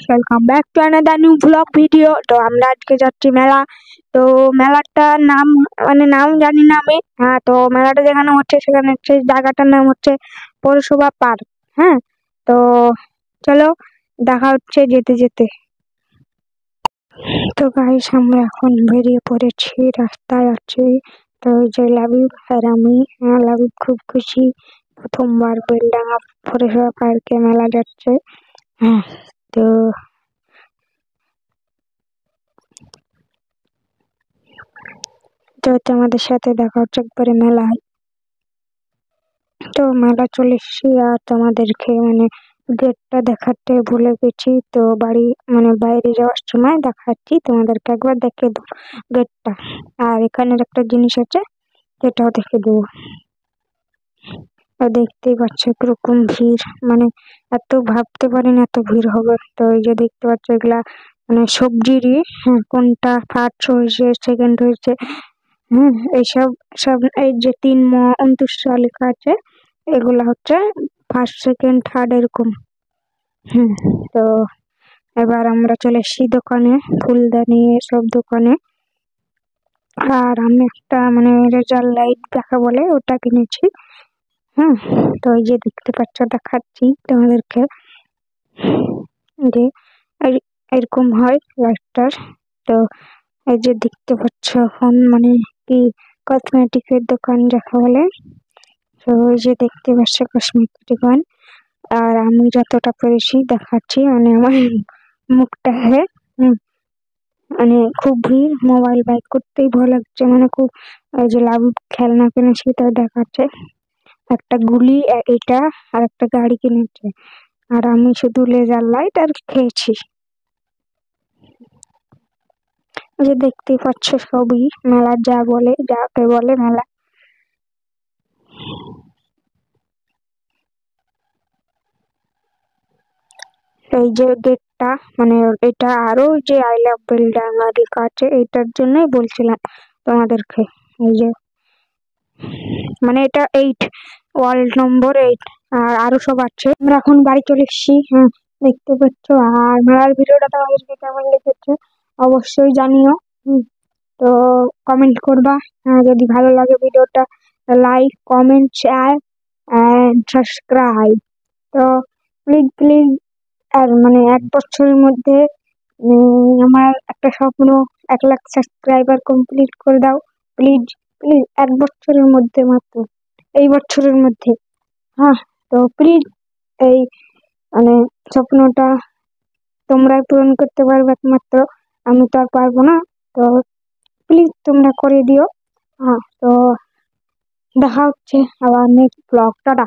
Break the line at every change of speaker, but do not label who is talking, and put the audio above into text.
Welcome back to another new blog video. তো আমরা আজকে যাচ্ছি মেলা। তো মেলাটার নাম নাম জানি না আমি। হ্যাঁ, তো মেলাটা যেখানে হচ্ছে সেখানে হচ্ছে জায়গাটার নাম হচ্ছে পৌরসভা পার্ক। হ্যাঁ, তো চলো দেখা হচ্ছে যেতে যেতে। তো গাইস আমরা এখন বেরিয়ে পড়েছি, রাস্তায় আছি। তো ওই যে লাবিব আর আমি, লাবিব খুব খুশি, প্রথমবার বেলডাঙা পৌরসভা পার্কে মেলা যাচ্ছে। হ্যাঁ, তো তোমাদের সাথে দেখা হচ্ছে একবারে মেলায়। তো মেলা চলে এসেছি আর তোমাদেরকে গেটটা দেখাতে ভুলে গেছি। তো বাড়ি বাইরে যাওয়ার সময় দেখাচ্ছি তোমাদেরকে, একবার দেখে দেবো গেটটা। আর এখানের একটা জিনিস আছে সেটাও দেখে দেবো। আর দেখতেই পাচ্ছ কিরকম ভিড়, এত ভাবতে পারিনি এত ভিড় হবে। তো এই যে দেখতে পাচ্ছ এগুলা সবজিরই। হ্যাঁ, কোনটা ফার্স্ট হয়েছে সেকেন্ড হয়েছে, হ্যাঁ এইসব সব এই যে 3 29 লেখা আছে, এগুলা হচ্ছে ফার্স্ট সেকেন্ড থার্ড এরকম। তো এবার আমরা চলে এসেছি দোকানে, ফুলদানি সব দোকানে। আর আমি একটা রেজার লাইট দেখা বলে ওটা কিনেছি। তো এই যে দেখতে পাচ্ছ, দেখাচ্ছি তোমাদেরকে যে এরকম হয় লাইটটার। তো এই যে দেখতে পাচ্ছ এখন কি কসমেটিকের দোকান যাকে বলে। তো ওই যে দেখতে পাচ্ছ কসমেটিক দোকান। আর আমি যতটা পেরেছি দেখাচ্ছি, আমার মুখটা খুব ভিড়, মোবাইল বাইক করতেই ভয় লাগছে, খুব। এই যে লাভ খেলনা কিনেছি তাই দেখাচ্ছে, একটা গুলি এটা আর একটা গাড়ি কিনেছে। আর আমি শুধু লেজার লাইট আর খেয়েছি। যে দেখতেই পাচ্ছ সবই মেলা, যা বলে যাকে বলে মেলা। এই যে গেটটা এটা, আরো যে আই লাভ বেলডাঙ্গা লেখা আছে, এটার জন্যই বলছিলাম তোমাদেরকে। এই যে এটা 8, ওয়ার্ল্ড নম্বর 8। আর আরো সব আছে। আমরা এখন বাড়ি চলে এসেছি। হ্যাঁ, দেখতে পাচ্ছ। আর মেলার ভিডিওটা তোমাদেরকে কেমন লেগেছে অবশ্যই জানিও। তো কমেন্ট করবা। যদি ভালো লাগে ভিডিওটা, like comment share and subscribe. তো প্লিজ প্লিজ, আর 1 বছরের মধ্যে আমার একটা স্বপ্ন, 1 লাখ সাবস্ক্রাইবার কমপ্লিট করে দাও প্লিজ প্লিজ। 1 বছরের মধ্যে মাত্র, এই বছরের মধ্যে। হ্যাঁ, তো প্লিজ এই স্বপ্নটা তোমরাই পূরণ করতে পারবে একমাত্র, আমি তো আর পারবো না। তো প্লিজ তোমরা করে দিও। হ্যাঁ, তো দেখা হচ্ছে আবার নেক্সট ব্লগ। টাটা।